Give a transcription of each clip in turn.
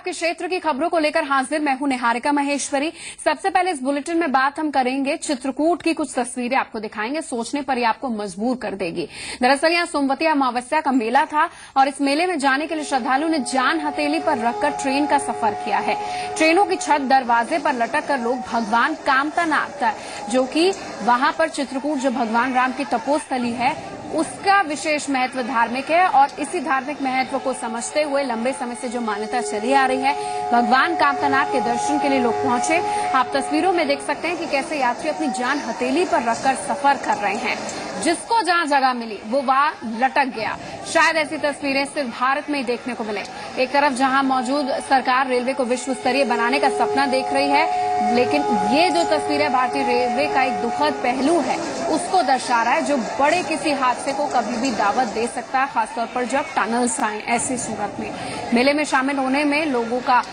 आपके क्षेत्र की खबरों को लेकर हाजिर मैं हूं निहारिका महेश्वरी। सबसे पहले इस बुलेटिन में बात हम करेंगे चित्रकूट की। कुछ तस्वीरें आपको दिखाएंगे, सोचने पर ये आपको मजबूर कर देगी। दरअसल यहां सोमवती अमावस्या का मेला था और इस मेले में जाने के लिए श्रद्धालुओं ने जान हथेली पर रखकर ट्रेन का सफर किया है। ट्रेनों की छत दरवाजे पर लटक कर लोग भगवान कामतानाथ, जो कि वहां पर चित्रकूट जो भगवान राम की तपोस्थली है, उसका विशेष महत्व धार्मिक है और इसी धार्मिक महत्व को समझते हुए लंबे समय से जो मान्यता चली आ रही है, भगवान कामतानाथ के दर्शन के लिए लोग पहुंचे। आप तस्वीरों में देख सकते हैं कि कैसे यात्री अपनी जान हथेली पर रखकर सफर कर रहे हैं। जिसको जहां जगह मिली वो वहां लटक गया। शायद ऐसी तस्वीरें सिर्फ भारत में ही देखने को मिले। एक तरफ जहां मौजूद सरकार रेलवे को विश्व स्तरीय बनाने का सपना देख रही है, लेकिन ये जो तस्वीरें भारतीय रेलवे का एक दुखद पहलू है उसको दर्शा रहा है, जो बड़े किसी हादसे को कभी भी दावत दे सकता है, खासतौर पर जब टनल्स आए। ऐसी सूरत में मेले में शामिल होने में लोगों का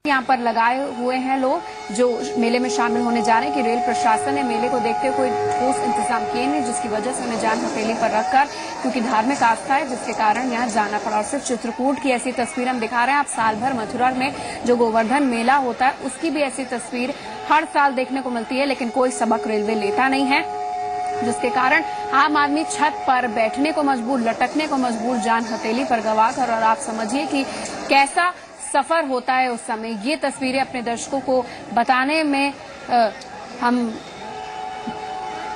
यहाँ पर लगाए हुए हैं लोग जो मेले में शामिल होने जा रहे हैं कि रेल प्रशासन ने मेले को देखते हुए कोई ठोस इंतजाम किए नहीं, जिसकी वजह से उन्हें जान हथेली पर रखकर, क्योंकि धार्मिक आस्था है जिसके कारण यहाँ जाना पड़ा। और सिर्फ चित्रकूट की ऐसी तस्वीर हम दिखा रहे हैं, आप साल भर मथुरा में जो गोवर्धन मेला होता है उसकी भी ऐसी तस्वीर हर साल देखने को मिलती है, लेकिन कोई सबक रेलवे लेता नहीं है, जिसके कारण आम आदमी छत पर बैठने को मजबूर, लटकने को मजबूर, जान हथेली पर गवाकर। और आप समझिए कि कैसा सफर होता है उस समय। ये तस्वीरें अपने दर्शकों को बताने में हम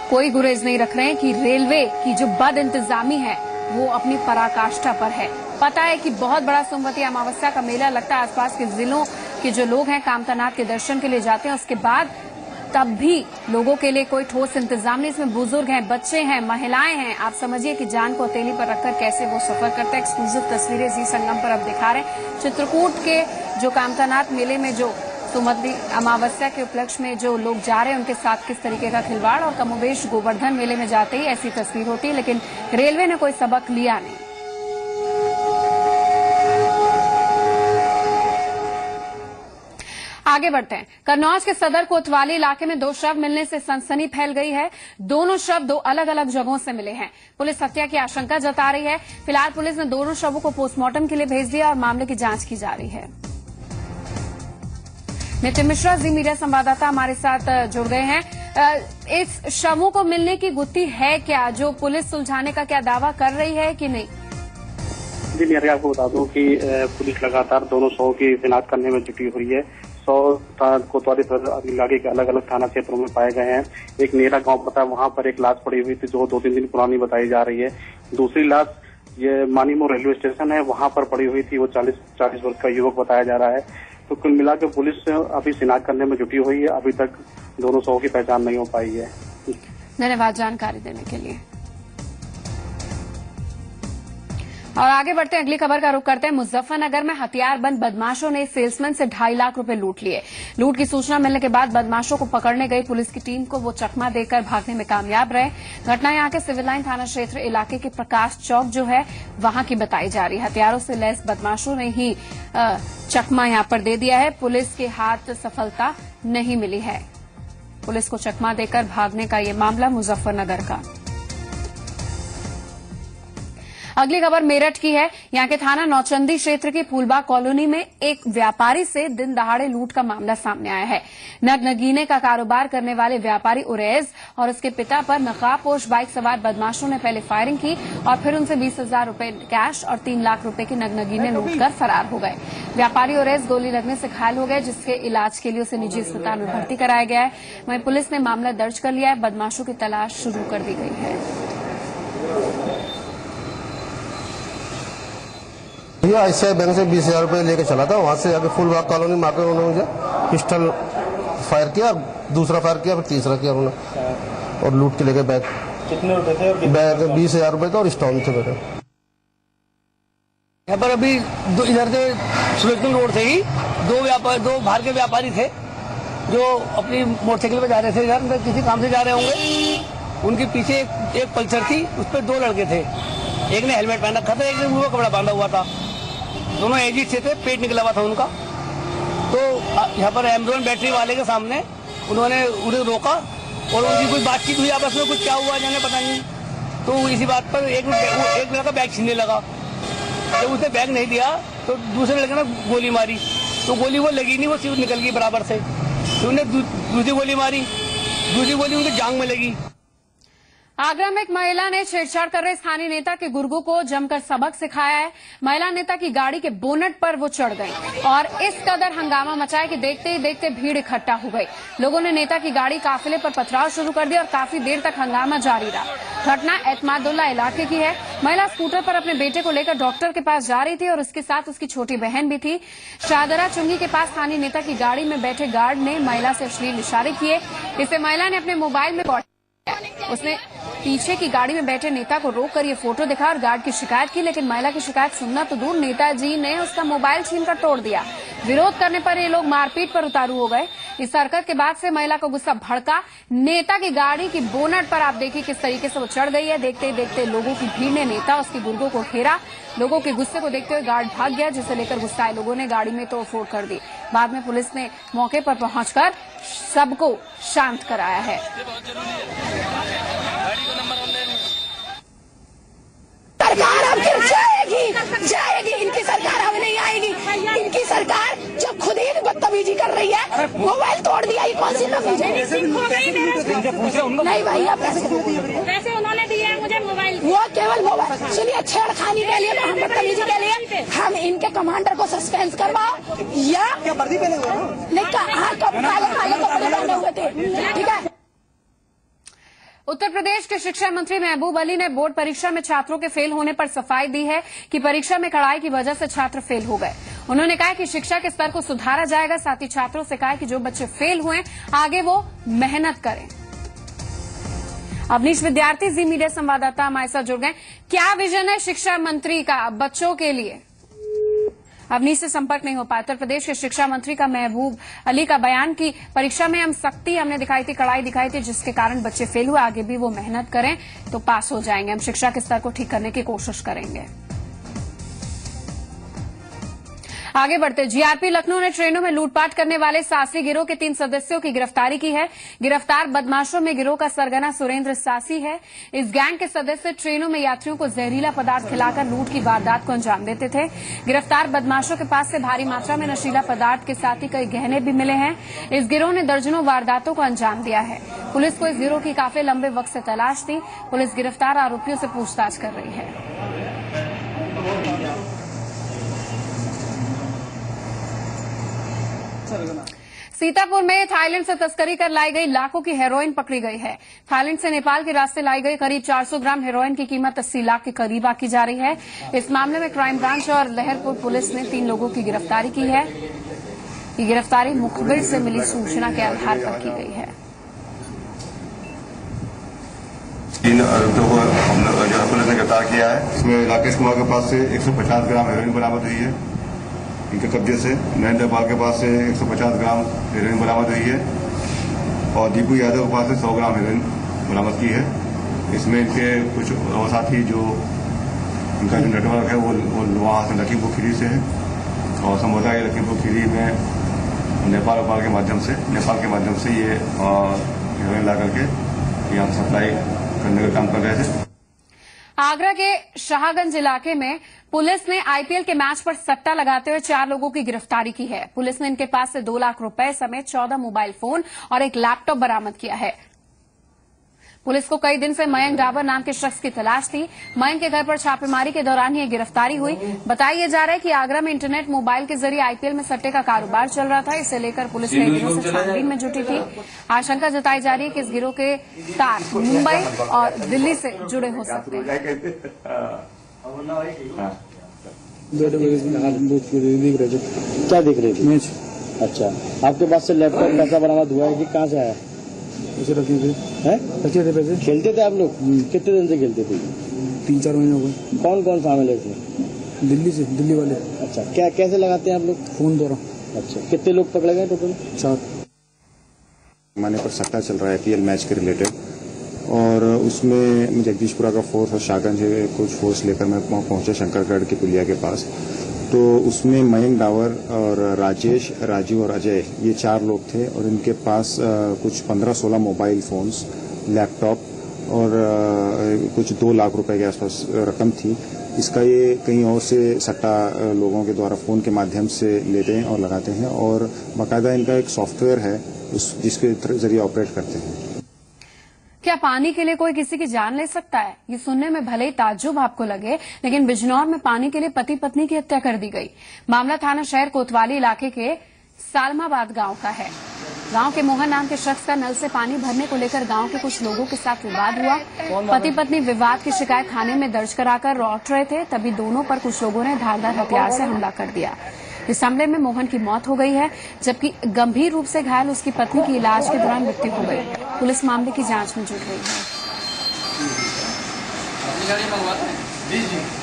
कोई गुरेज नहीं रख रहे हैं कि रेलवे की जो बद इंतजामी है वो अपनी पराकाष्ठा पर है। पता है कि बहुत बड़ा सोमवती अमावस्या का मेला लगता है, आसपास के जिलों के जो लोग हैं कामतानाथ के दर्शन के लिए जाते हैं, उसके बाद तब भी लोगों के लिए कोई ठोस इंतजाम नहीं। इसमें बुजुर्ग हैं, बच्चे हैं, महिलाएं हैं। आप समझिए कि जान को हथेली पर रखकर कैसे वो सफर करते हैं। एक्सक्लूसिव तस्वीरें जी संगम पर अब दिखा रहे हैं। चित्रकूट के जो कामतानाथ मेले में जो सोमवती अमावस्या के उपलक्ष्य में जो लोग जा रहे हैं उनके साथ किस तरीके का खिलवाड़, और कमोबेश गोवर्धन मेले में जाते ही ऐसी तस्वीर होती है, लेकिन रेलवे ने कोई सबक लिया नहीं। आगे बढ़ते हैं। कन्नौज के सदर कोतवाली इलाके में 2 शव मिलने से सनसनी फैल गई है। दोनों शव 2 अलग अलग जगहों से मिले हैं। पुलिस हत्या की आशंका जता रही है। फिलहाल पुलिस ने दोनों शवों को पोस्टमार्टम के लिए भेज दिया और मामले की जांच की जा रही है। नितिन मिश्रा जी मीडिया संवाददाता हमारे साथ जुड़ गए हैं। इस शवों को मिलने की गुत्थी है क्या, जो पुलिस सुलझाने का क्या दावा कर रही है कि नहीं? जी निहारिका, आपको बता दूं कि पुलिस लगातार दोनों शवों की शिनाख्त करने में जुटी हुई है। 100 कोतवाली इलाके के अलग अलग थाना क्षेत्रों में पाए गए हैं। एक नेरा गांव पता है, वहां पर एक लाश पड़ी हुई थी जो 2-3 दिन पुरानी बताई जा रही है। दूसरी लाश ये मानीमो रेलवे स्टेशन है, वहां पर पड़ी हुई थी, वो 40 वर्ष का युवक बताया जा रहा है। तो कुल मिलाकर पुलिस अभी शिनाख्त करने में जुटी हुई है। अभी तक दोनों शवों की पहचान नहीं हो पाई है। धन्यवाद जानकारी देने के लिए। और आगे बढ़ते हैं, अगली खबर का रुख करते हैं। मुजफ्फरनगर में हथियारबंद बदमाशों ने सेल्समैन से 2.5 लाख रुपए लूट लिए। लूट की सूचना मिलने के बाद बदमाशों को पकड़ने गई पुलिस की टीम को वो चकमा देकर भागने में कामयाब रहे। घटना यहां के सिविल लाइन थाना क्षेत्र इलाके के प्रकाश चौक जो है वहां की बताई जा रही है। हथियारों से लैस बदमाशों ने ही चकमा यहां पर दे दिया है। पुलिस के हाथ सफलता नहीं मिली है। पुलिस को चकमा देकर भागने का ये मामला मुजफ्फरनगर का। अगली खबर मेरठ की है। यहां के थाना नौचंदी क्षेत्र की फूलबाग कॉलोनी में एक व्यापारी से दिन दहाड़े लूट का मामला सामने आया है। नगनगीने का कारोबार करने वाले व्यापारी उरैज और उसके पिता पर नकाबपोश बाइक सवार बदमाशों ने पहले फायरिंग की और फिर उनसे 20,000 रुपए कैश और 3 लाख रुपए की नगनगीने लूट कर फरार हो गए। व्यापारी उरैज गोली लगने से घायल हो गए, जिसके इलाज के लिए उसे निजी अस्पताल में भर्ती कराया गया है। वहीं पुलिस ने मामला दर्ज कर लिया है। बदमाशों की तलाश शुरू कर दी गई है। भैया ICICI बैंक से 20,000 रुपये लेके चला था। वहां से जाके फूलबाग कॉलोनी में आकर उन्होंने मुझे पिस्टल फायर किया, दूसरा फायर किया, फिर तीसरा किया उन्होंने, और लूट के लेके बैग। कितने रुपए थे? बैग 20,000 रुपये था और स्टोन थे मेरे। यहाँ पर अभी इधर से सुलक्षण रोड से ही दो बाहर के व्यापारी थे जो अपनी मोटरसाइकिल पे जा रहे थे, इधर किसी काम से जा रहे होंगे। उनके पीछे एक पल्सर थी, उस पर 2 लड़के थे। एक ने हेलमेट पहन रखा था, एक ने मुंह में कपड़ा बांधा हुआ था। दोनों एजिड से थे, पेट निकला हुआ था उनका। तो यहाँ पर एमरॉन बैटरी वाले के सामने उन्होंने उन्हें रोका और उनकी कोई बातचीत हुई आपस में, कुछ क्या हुआ जाने पता नहीं। तो इसी बात पर एक लड़का बैग छीनने लगा। जब उसने बैग नहीं दिया तो दूसरे लड़के ने गोली मारी। तो गोली वो लगी नहीं, वो सिर्फ निकल गई बराबर से। तो उन्हें दूसरी गोली मारी, दूसरी गोली उनके जांग में लगी। आगरा में एक महिला ने छेड़छाड़ कर रहे स्थानीय नेता के गुर्गों को जमकर सबक सिखाया है। महिला नेता की गाड़ी के बोनट पर वो चढ़ गई और इस कदर हंगामा मचाया कि देखते ही देखते भीड़ इकट्ठा हो गई। लोगों ने नेता की गाड़ी काफिले पर पथराव शुरू कर दिया और काफी देर तक हंगामा जारी रहा। घटना एतमादुल्ला इलाके की है। महिला स्कूटर पर अपने बेटे को लेकर डॉक्टर के पास जा रही थी और उसके साथ उसकी छोटी बहन भी थी। शाहदरा चुंगी के पास स्थानीय नेता की गाड़ी में बैठे गार्ड ने महिला से अश्लील इशारे किए। इसे महिला ने अपने मोबाइल में उसने पीछे की गाड़ी में बैठे नेता को रोककर ये फोटो दिखा और गार्ड की शिकायत की, लेकिन महिला की शिकायत सुनना तो दूर, नेताजी ने उसका मोबाइल छीनकर तोड़ दिया। विरोध करने पर ये लोग मारपीट पर उतारू हो गए। इस हरकत के बाद से महिला का गुस्सा भड़का। नेता की गाड़ी की बोनट पर आप देखिए किस तरीके से वो चढ़ गई है। देखते ही देखते लोगों की भीड़ ने नेता उसकी गुर्गों को घेरा। लोगों के गुस्से को देखते हुए गार्ड भाग गया, जिसे लेकर गुस्साए लोगों ने गाड़ी में तोड़फोड़ कर दी। बाद में पुलिस ने मौके पर पहुंचकर सबको शांत कराया है। सरकार अब फिर जाएगी, इनकी सरकार अब नहीं आएगी। इनकी सरकार जो खुद ही बदतमीजी कर रही है, मोबाइल तोड़ दिया, ये कौन सी तमीज है? नहीं भैया, पैसे उन्होंने दिए हैं मुझे मोबाइल, वो केवल मोबाइल। सुनिए, छेड़खानी के लिए, हम बदतमीजी के लिए हम इनके कमांडर को सस्पेंस करवाओ या नहीं, काले कपड़े पहने हुए थे, ठीक है। उत्तर प्रदेश के शिक्षा मंत्री महबूब अली ने बोर्ड परीक्षा में छात्रों के फेल होने पर सफाई दी है कि परीक्षा में कड़ाई की वजह से छात्र फेल हो गए। उन्होंने कहा कि शिक्षा के स्तर को सुधारा जाएगा। साथ ही छात्रों से कहा कि जो बच्चे फेल हुए आगे वो मेहनत करें। अवनीश विद्यार्थी, जी मीडिया संवाददाता हमारे साथ जुड़ गए। क्या विजन है शिक्षा मंत्री का बच्चों के लिए? अवनीश से संपर्क नहीं हो पाया। उत्तर प्रदेश के शिक्षा मंत्री का महबूब अली का बयान कि परीक्षा में हम सख्ती हमने दिखाई थी, कड़ाई दिखाई थी, जिसके कारण बच्चे फेल हुए, आगे भी वो मेहनत करें तो पास हो जाएंगे। हम शिक्षा के स्तर को ठीक करने की कोशिश करेंगे। आगे बढ़ते, जीआरपी लखनऊ ने ट्रेनों में लूटपाट करने वाले सासी गिरोह के 3 सदस्यों की गिरफ्तारी की है। गिरफ्तार बदमाशों में गिरोह का सरगना सुरेंद्र सासी है। इस गैंग के सदस्य ट्रेनों में यात्रियों को जहरीला पदार्थ खिलाकर लूट की वारदात को अंजाम देते थे। गिरफ्तार बदमाशों के पास से भारी मात्रा में नशीला पदार्थ के साथ ही कई गहने भी मिले हैं। इस गिरोह ने दर्जनों वारदातों को अंजाम दिया है। पुलिस को इस गिरोह की काफी लंबे वक्त से तलाश थी। पुलिस गिरफ्तार आरोपियों से पूछताछ कर रही है। सीतापुर में थाईलैंड से तस्करी कर लाई गई लाखों की हेरोइन पकड़ी गई है। थाईलैंड से नेपाल के रास्ते लाई गई करीब 400 ग्राम हेरोइन की कीमत 80 लाख के करीब आकी जा रही है। इस मामले में क्राइम ब्रांच और लहरपुर पुलिस ने 3 लोगों की गिरफ्तारी की है। ये गिरफ्तारी मुखबिर से मिली सूचना के आधार पर की गई है। 3 आरोपियों को हमने पुलिस ने गिरफ्तार किया है। इसमें राकेश कुमार के पास से 150 ग्राम हेरोइन बरामद हुई है इनके कब्जे से। नरेंद्र पाल के पास से 150 ग्राम हेरोइन बरामद हुई है और दीपू यादव के पास से 100 ग्राम हेरोइन बरामद की है। इसमें इनके कुछ और साथी जो इनका जो नेटवर्क है वो वहाँ से लखीमपुर खीरी से है और संभवतः ये लखीमपुर खीरी में नेपाल के माध्यम से ये हेरोइन ला करके यहाँ सप्लाई करने का काम कर रहे थे। आगरा के शाहगंज इलाके में पुलिस ने आईपीएल के मैच पर सट्टा लगाते हुए 4 लोगों की गिरफ्तारी की है। पुलिस ने इनके पास से 2 लाख रुपए समेत 14 मोबाइल फोन और एक लैपटॉप बरामद किया है। पुलिस को कई दिन से मयंक डाबर नाम के शख्स की तलाश थी। मयंक के घर पर छापेमारी के दौरान ये गिरफ्तारी हुई। बताया जा रहा है कि आगरा में इंटरनेट मोबाइल के जरिए आईपीएल में सट्टे का कारोबार चल रहा था। इसे लेकर पुलिस कई दिनों से छानबीन में जुटी थी। आशंका जताई जा रही है कि इस गिरोह के तार मुंबई और दिल्ली से जुड़े हो सकते हैं। क्या देख रहे थे? अच्छा, आपके पास से लैपटॉप पैसा बरामद हुआ है कि कहाँ से आया? पैसे रखे थे पैसे। खेलते थे आप लोग? कितने दिन से खेलते थे? 3-4 महीने हो गए। कौन कौन शामिल है इसमें? दिल्ली वाले। अच्छा, क्या कैसे लगाते हैं आप लोग? फोन द्वारा। अच्छा, कितने लोग पकड़े गए टोटल? 4। माने पर सट्टा चल रहा है आईपीएल मैच के रिलेटेड और उसमें जगदीशपुरा का फोर्स और शाहगंज से कुछ फोर्स लेकर मैं पहुंचा शंकरगढ़ के पुलिया के पास। तो उसमें मयंक डावर और राजेश, राजू और अजय ये 4 लोग थे और इनके पास कुछ 15-16 मोबाइल फोन्स, लैपटॉप और कुछ 2 लाख रुपए के आसपास रकम थी। इसका ये कहीं और से सट्टा लोगों के द्वारा फ़ोन के माध्यम से लेते हैं और लगाते हैं, और बाकायदा इनका एक सॉफ्टवेयर है जिसके जरिए ऑपरेट करते हैं। क्या पानी के लिए कोई किसी की जान ले सकता है? ये सुनने में भले ही ताज्जुब आपको लगे, लेकिन बिजनौर में पानी के लिए पति पत्नी की हत्या कर दी गई। मामला थाना शहर कोतवाली इलाके के सालमाबाद गांव का है। गांव के मोहन नाम के शख्स का नल से पानी भरने को लेकर गांव के कुछ लोगों के साथ विवाद हुआ। पति पत्नी विवाद की शिकायत थाने में दर्ज कराकर लौट रहे थे, तभी दोनों पर कुछ लोगों ने धारदार हथियार से हमला कर दिया। इस हमले में मोहन की मौत हो गई है, जबकि गंभीर रूप से घायल उसकी पत्नी की इलाज के दौरान मृत्यु हो गई। पुलिस मामले की जांच में जुट गई है।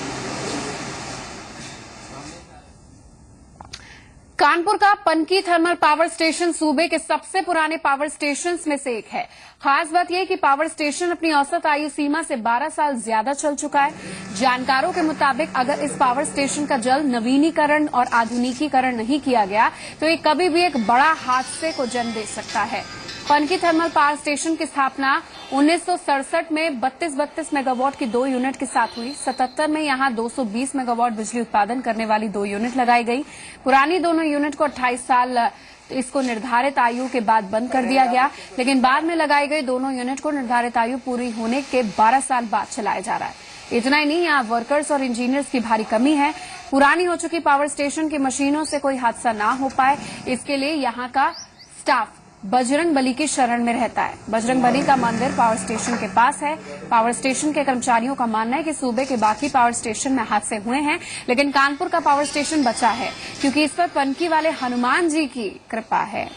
कानपुर का पनकी थर्मल पावर स्टेशन सूबे के सबसे पुराने पावर स्टेशंस में से एक है। खास बात यह कि पावर स्टेशन अपनी औसत आयु सीमा से 12 साल ज्यादा चल चुका है। जानकारों के मुताबिक अगर इस पावर स्टेशन का जल्द नवीनीकरण और आधुनिकीकरण नहीं किया गया तो ये कभी भी एक बड़ा हादसे को जन्म दे सकता है। पनकी थर्मल पावर स्टेशन की स्थापना 1967 में 32 मेगावाट की 2 यूनिट के साथ हुई। 77 में यहां 220 मेगावाट बिजली उत्पादन करने वाली 2 यूनिट लगाई गई। पुरानी दोनों यूनिट को 28 साल इसको निर्धारित आयु के बाद बंद कर दिया गया, लेकिन बाद में लगाई गई दोनों यूनिट को निर्धारित आयु पूरी होने के 12 साल बाद चलाया जा रहा है। इतना ही नहीं, यहाँ वर्कर्स और इंजीनियर्स की भारी कमी है। पुरानी हो चुकी पावर स्टेशन की मशीनों से कोई हादसा ना हो पाए, इसके लिए यहाँ का स्टाफ बजरंग बली की शरण में रहता है। बजरंग बली का मंदिर पावर स्टेशन के पास है। पावर स्टेशन के कर्मचारियों का मानना है कि सूबे के बाकी पावर स्टेशन में हादसे हुए हैं, लेकिन कानपुर का पावर स्टेशन बचा है क्योंकि इस पर पनकी वाले हनुमान जी की कृपा है।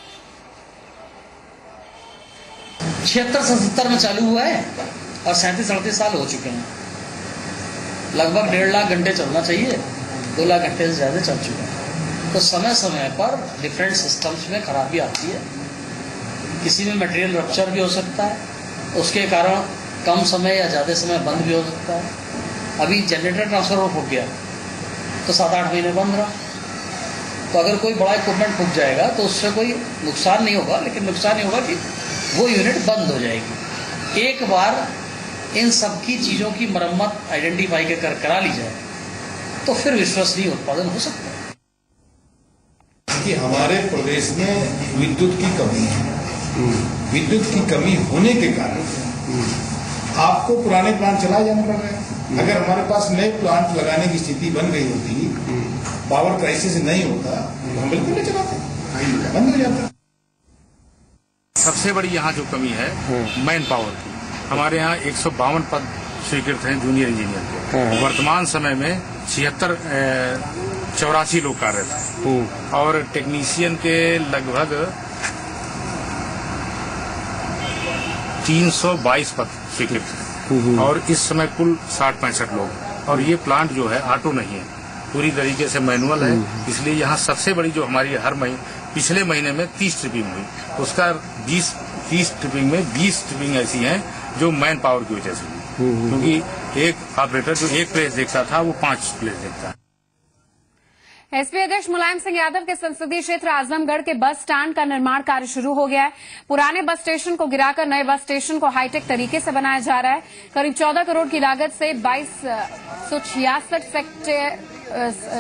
76-77 में चालू हुआ है और 37-38 साल हो चुके हैं। लगभग 1.5 लाख घंटे चलना चाहिए, 2 लाख घंटे से ज्यादा चल चुके हैं। तो समय समय पर डिफरेंट सिस्टम्स में खराबी आती है। किसी में मटेरियल रप्चर भी हो सकता है, उसके कारण कम समय या ज़्यादा समय बंद भी हो सकता है। अभी जनरेटर ट्रांसफर हो गया तो 7-8 महीने बंद रहा। तो अगर कोई बड़ा इक्विपमेंट फूक जाएगा तो उससे कोई नुकसान नहीं होगा, लेकिन नुकसान ये होगा कि वो यूनिट बंद हो जाएगी। एक बार इन सब की चीज़ों की मरम्मत आइडेंटिफाई करा ली जाए तो फिर विश्वसनीय उत्पादन हो सकता है। कि हमारे प्रदेश में विद्युत की कमी है। विद्युत की कमी होने के कारण आपको पुराने प्लांट चलाए जाने पड़ रहे हैं। अगर हमारे पास नए प्लांट लगाने की स्थिति बन गई होती, पावर क्राइसिस नहीं होता, तो हम बिल्कुल नहीं चलाते, बंद हो जाता। सबसे बड़ी यहाँ जो कमी है मैन पावर की। हमारे यहाँ 152 पद स्वीकृत हैं जूनियर इंजीनियर के। वर्तमान समय में 84 लोग कार्यरत हैं और टेक्नीशियन के लगभग 322 पद स्वीकृत हैं और इस समय कुल 60-65 लोग। और ये प्लांट जो है ऑटो नहीं है, पूरी तरीके से मैनुअल है। इसलिए यहाँ सबसे बड़ी जो हमारी हर महीने पिछले महीने में 30 ट्रिपिंग हुई, उसका 30 ट्रिपिंग में 20 ट्रिपिंग ऐसी हैं जो मैन पावर की वजह से हुई, क्योंकि एक ऑपरेटर जो एक प्लेस देखता था वो 5 प्लेस देखता है। एसपी अध्यक्ष मुलायम सिंह यादव के संसदीय क्षेत्र आजमगढ़ के बस स्टैंड का निर्माण कार्य शुरू हो गया है। पुराने बस स्टेशन को गिराकर नए बस स्टेशन को हाईटेक तरीके से बनाया जा रहा है। करीब 14 करोड़ की लागत से 2266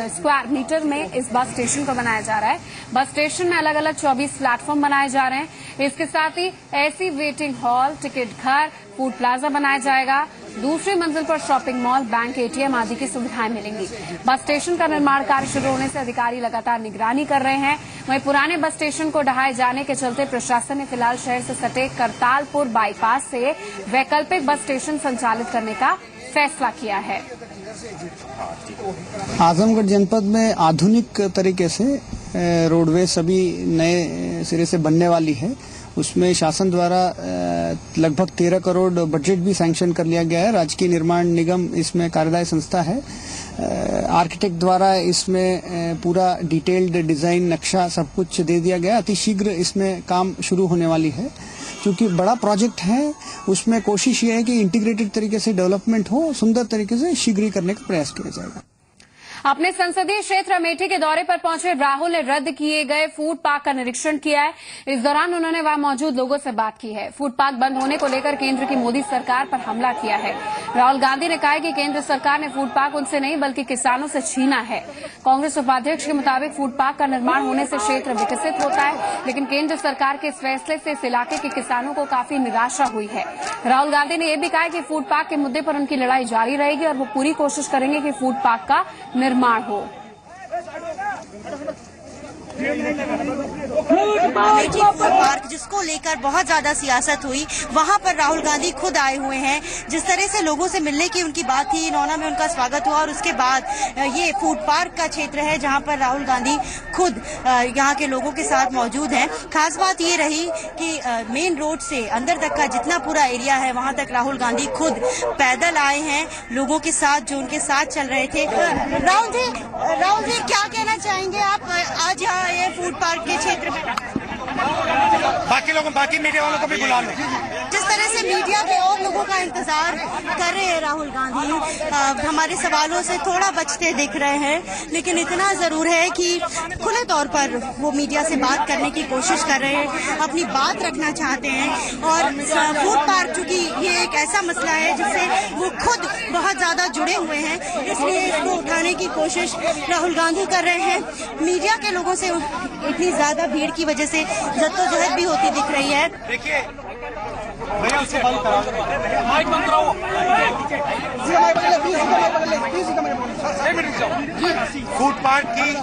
स्क्वायर मीटर में इस बस स्टेशन को बनाया जा रहा है। बस स्टेशन में अलग अलग 24 प्लेटफॉर्म बनाए जा रहे हैं। इसके साथ ही एसी वेटिंग हॉल, टिकट घर, फूड प्लाजा बनाया जाएगा। दूसरी मंजिल पर शॉपिंग मॉल, बैंक, एटीएम आदि की सुविधाएं मिलेंगी। बस स्टेशन का निर्माण कार्य शुरू होने से अधिकारी लगातार निगरानी कर रहे हैं। वहीं पुराने बस स्टेशन को ढहाए जाने के चलते प्रशासन ने फिलहाल शहर से सटे करतालपुर बाईपास से वैकल्पिक बस स्टेशन संचालित करने का फैसला किया है। आजमगढ़ जनपद में आधुनिक तरीके से रोडवेज अभी नए सिरे से बनने वाली है। उसमें शासन द्वारा लगभग 13 करोड़ बजट भी सैंक्शन कर लिया गया है। राजकीय निर्माण निगम इसमें कार्यदायी संस्था है। आर्किटेक्ट द्वारा इसमें पूरा डिटेल्ड डिजाइन नक्शा सब कुछ दे दिया गया। अति शीघ्र इसमें काम शुरू होने वाली है। क्योंकि बड़ा प्रोजेक्ट है, उसमें कोशिश ये है कि इंटीग्रेटेड तरीके से डेवलपमेंट हो, सुंदर तरीके से शीघ्र ही करने का प्रयास किया जाएगा। अपने संसदीय क्षेत्र अमेठी के दौरे पर पहुंचे राहुल ने रद्द किए गए फूड पार्क का निरीक्षण किया है। इस दौरान उन्होंने वहां मौजूद लोगों से बात की है। फूड पार्क बंद होने को लेकर केंद्र की मोदी सरकार पर हमला किया है। राहुल गांधी ने कहा है कि केंद्र सरकार ने फूड पार्क उनसे नहीं बल्कि किसानों से छीना है। कांग्रेस उपाध्यक्ष के मुताबिक फूड पार्क का निर्माण होने से क्षेत्र विकसित होता है, लेकिन केंद्र सरकार के इस फैसले से इस इलाके के किसानों को काफी निराशा हुई है। राहुल गांधी ने यह भी कहा है कि फूड पार्क के मुद्दे पर उनकी लड़ाई जारी रहेगी और वो पूरी कोशिश करेंगे कि फूड पार्क का निर्माण हो। अमेठी फूड पार्क जिसको लेकर बहुत ज्यादा सियासत हुई, वहां पर राहुल गांधी खुद आए हुए हैं। जिस तरह से लोगों से मिलने की उनकी बात थी, नौना में उनका स्वागत हुआ और उसके बाद ये फूड पार्क का क्षेत्र है जहां पर राहुल गांधी खुद यहां के लोगों के साथ मौजूद हैं। खास बात ये रही कि मेन रोड से अंदर तक का जितना पूरा एरिया है वहां तक राहुल गांधी खुद पैदल आए हैं लोगों के साथ जो उनके साथ चल रहे थे। राहुल जी क्या कहना चाहेंगे आप आज यहाँ ये फूड पार्क के क्षेत्र में? बाकी मीडिया वालों को भी बुला लो। जिस तरह से मीडिया के और लोगों का इंतजार कर रहे हैं राहुल गांधी, हमारे सवालों से थोड़ा बचते दिख रहे हैं, लेकिन इतना जरूर है कि खुले तौर पर वो मीडिया से बात करने की कोशिश कर रहे हैं, अपनी बात रखना चाहते हैं। और फूड पार्क चूंकि ये एक ऐसा मसला है जिससे वो खुद बहुत ज्यादा जुड़े हुए हैं, इसलिए इसको उठाने की कोशिश राहुल गांधी कर रहे हैं। मीडिया के लोगों से इतनी ज्यादा भीड़ की वजह से जद्दोजहद भी होती दिख रही है। देखिए भैया उससे बात कराओ, माइक बंद कराओ। फूड पार्क की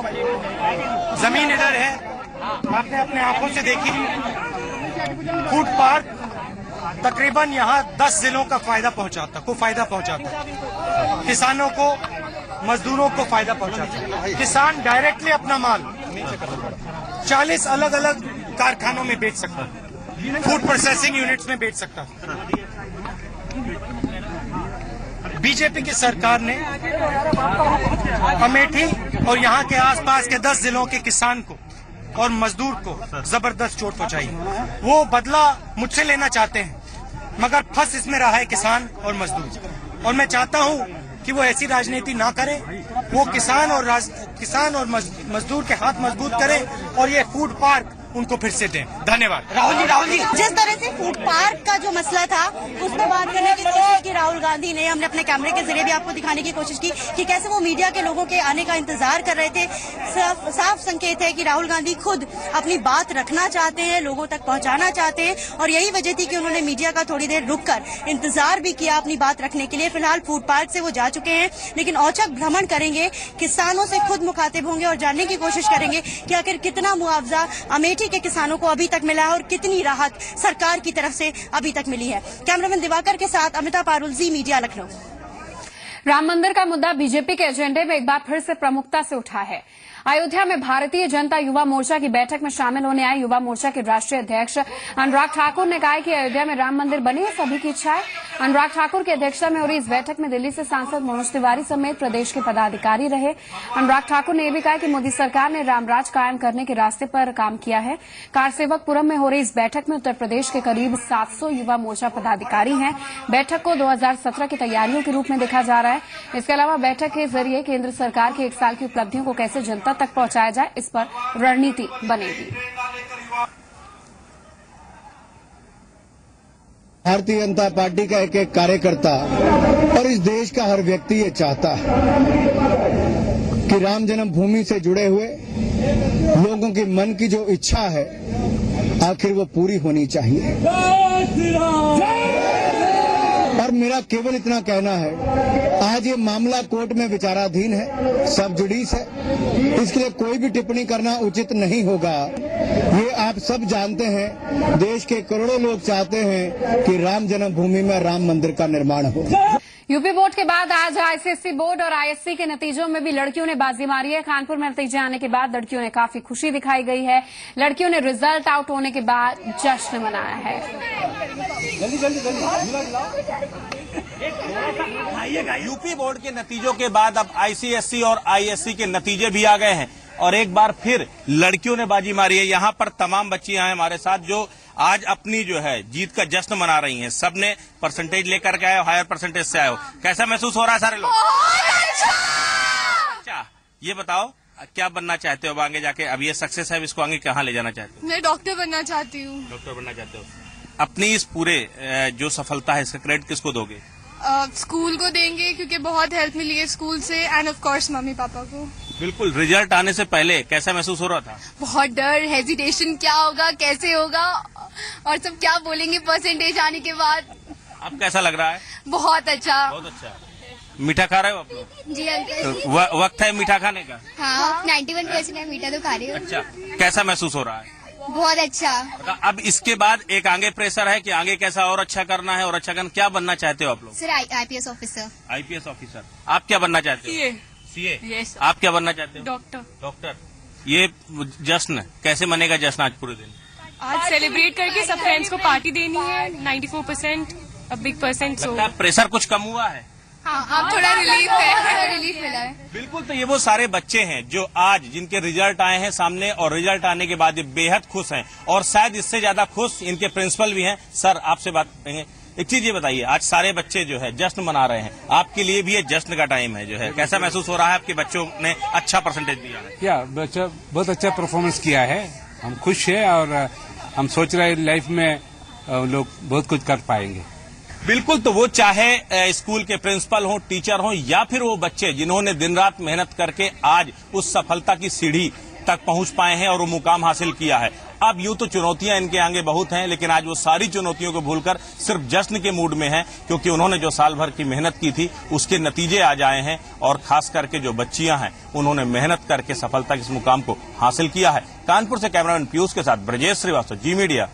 जमीन इधर है, आपने अपने आंखों से देखी। फूड पार्क तकरीबन यहाँ 10 जिलों का फायदा पहुंचाता, किसानों को, मजदूरों को फायदा पहुंचाता। किसान डायरेक्टली अपना माल 40 अलग अलग कारखानों में बेच सकता, फूड प्रोसेसिंग यूनिट्स में बेच सकता। बीजेपी की सरकार ने अमेठी और यहाँ के आसपास के 10 जिलों के किसान को और मजदूर को जबरदस्त चोट पहुंचाई। वो बदला मुझसे लेना चाहते हैं, मगर फंस इसमें रहा है किसान और मजदूर। और मैं चाहता हूं कि वो ऐसी राजनीति ना करें, वो किसान और मजदूर के हाथ मजबूत करें और ये फूड पार्क उनको फिर से दें। धन्यवाद। राहुल जी जिस तरह से फूड पार्क का जो मसला था उस पर बात करने की कोशिश की राहुल गांधी ने, हमने अपने कैमरे के जरिए भी आपको दिखाने की कोशिश की कि कैसे वो मीडिया के लोगों के आने का इंतजार कर रहे थे। साफ संकेत है कि राहुल गांधी खुद अपनी बात रखना चाहते हैं, लोगों तक पहुंचाना चाहते हैं और यही वजह थी कि उन्होंने मीडिया का थोड़ी देर रुककर इंतजार भी किया अपनी बात रखने के लिए। फिलहाल फूड पार्क से वो जा चुके हैं, लेकिन औचक भ्रमण करेंगे, किसानों से खुद मुखातिब होंगे और जानने की कोशिश करेंगे कि आखिर कितना मुआवजा अमेठी के किसानों को अभी तक मिला है और कितनी राहत सरकार की तरफ से अभी तक मिली है। कैमरामैन दिवाकर के साथ अमिता पारुल, जी मीडिया, लखनऊ। राम मंदिर का मुद्दा बीजेपी के एजेंडे में एक बार फिर से प्रमुखता से उठा है। अयोध्या में भारतीय जनता युवा मोर्चा की बैठक में शामिल होने आए युवा मोर्चा के राष्ट्रीय अध्यक्ष अनुराग ठाकुर ने कहा कि अयोध्या में राम मंदिर बने सभी की इच्छा है। अनुराग ठाकुर की अध्यक्षता में हो रही इस बैठक में दिल्ली से सांसद मनोज तिवारी समेत प्रदेश के पदाधिकारी रहे। अनुराग ठाकुर ने यह भी कहा कि मोदी सरकार ने रामराज कायम करने के रास्ते पर काम किया है। कारसेवकपुरम में हो रही इस बैठक में उत्तर प्रदेश के करीब 700 युवा मोर्चा पदाधिकारी हैं। बैठक को 2017 की तैयारियों के रूप में देखा जा रहा है। इसके अलावा बैठक के जरिए केंद्र सरकार की 1 साल की उपलब्धियों को कैसे जनता तक पहुंचाया जाए, इस पर रणनीति बनेगी। भारतीय जनता पार्टी का एक एक कार्यकर्ता और इस देश का हर व्यक्ति ये चाहता है कि राम जन्मभूमि से जुड़े हुए लोगों की मन की जो इच्छा है आखिर वो पूरी होनी चाहिए। और मेरा केवल इतना कहना है, आज ये मामला कोर्ट में विचाराधीन है, सब जुडिस है, इसके लिए कोई भी टिप्पणी करना उचित नहीं होगा। ये आप सब जानते हैं, देश के करोड़ों लोग चाहते हैं कि राम जन्मभूमि में राम मंदिर का निर्माण हो। यूपी बोर्ड के बाद आज आईसीएसई बोर्ड और आईएससी के नतीजों में भी लड़कियों ने बाजी मारी है। कानपुर में नतीजे आने के बाद लड़कियों ने काफी खुशी दिखाई गई है। लड़कियों ने रिजल्ट आउट होने के बाद जश्न मनाया है। यूपी बोर्ड के नतीजों के बाद अब आईसीएसई और आईएससी के नतीजे भी आ गए हैं और एक बार फिर लड़कियों ने बाजी मारी है। यहाँ पर तमाम बच्चियां हैं हमारे साथ जो आज अपनी जो है जीत का जश्न मना रही हैं। सबने परसेंटेज लेकर के आए हो, हायर परसेंटेज से आए हो, कैसा महसूस हो रहा है सारे लोग? अच्छा। ये बताओ क्या बनना चाहते हो अब आगे जाके? अब ये सक्सेस है, इसको आगे कहाँ ले जाना चाहते हो? मैं डॉक्टर बनना चाहती हूँ। डॉक्टर बनना चाहते हो। अपनी इस पूरे जो सफलता है इसका क्रेडिट किसको दोगे? स्कूल को देंगे क्योंकि बहुत हेल्प मिली है स्कूल से, end of course mummy papa को। बिल्कुल। रिजल्ट आने से पहले कैसा महसूस हो रहा था? बहुत डर, हेजिटेशन, क्या होगा कैसे होगा और सब क्या बोलेंगे परसेंटेज आने के बाद। अब कैसा लग रहा है? बहुत अच्छा। बहुत अच्छा। मीठा खा रहे हो आप लोग? जी अंकल। वक्त है मीठा खाने का? हाँ 91% है मीठा तो खा रही हूँ। अच्छा, कैसा महसूस हो रहा है? बहुत अच्छा। अब इसके बाद एक आगे प्रेशर है कि आगे कैसा और अच्छा करना है और अच्छा करना। क्या बनना चाहते हो आप लोग? Sir IPS officer. IPS officer. आप क्या बनना चाहते हो? CA। यस। आप क्या बनना चाहते हो? डॉक्टर। डॉक्टर। ये जश्न कैसे मनेगा जश्न आज पूरे दिन? आज सेलिब्रेट करके सब फ्रेंड्स को पार्टी देनी है। 94% अब बिग परसेंट। लगता है प्रेशर कुछ कम हुआ है? हाँ अब थोड़ा रिलीफ है, रिलीफ मिला है। बिल्कुल। तो ये वो सारे बच्चे हैं जो आज जिनके रिजल्ट आए हैं सामने और रिजल्ट आने के बाद ये बेहद खुश हैं और शायद इससे ज्यादा खुश इनके प्रिंसिपल भी हैं। सर आपसे बात करेंगे। एक चीज ये बताइए, आज सारे बच्चे जो है जश्न मना रहे हैं, आपके लिए भी ये जश्न का टाइम है जो है, कैसा महसूस हो रहा है? आपके बच्चों ने अच्छा परसेंटेज दिया है? क्या बच्चा बहुत अच्छा परफॉर्मेंस किया है, हम खुश हैं और हम सोच रहे हैं लाइफ में लोग बहुत कुछ कर पाएंगे। बिल्कुल। तो वो चाहे स्कूल के प्रिंसिपल हो, टीचर हो या फिर वो बच्चे जिन्होंने दिन रात मेहनत करके आज उस सफलता की सीढ़ी तक पहुंच पाए हैं और वो मुकाम हासिल किया है। अब यूं तो चुनौतियां इनके आगे बहुत हैं, लेकिन आज वो सारी चुनौतियों को भूलकर सिर्फ जश्न के मूड में हैं, क्योंकि उन्होंने जो साल भर की मेहनत की थी उसके नतीजे आज आए हैं और खास करके जो बच्चियां हैं उन्होंने मेहनत करके सफलता के इस मुकाम को हासिल किया है। कानपुर से कैमरामैन पीयूष के साथ ब्रजेश श्रीवास्तव, जी मीडिया।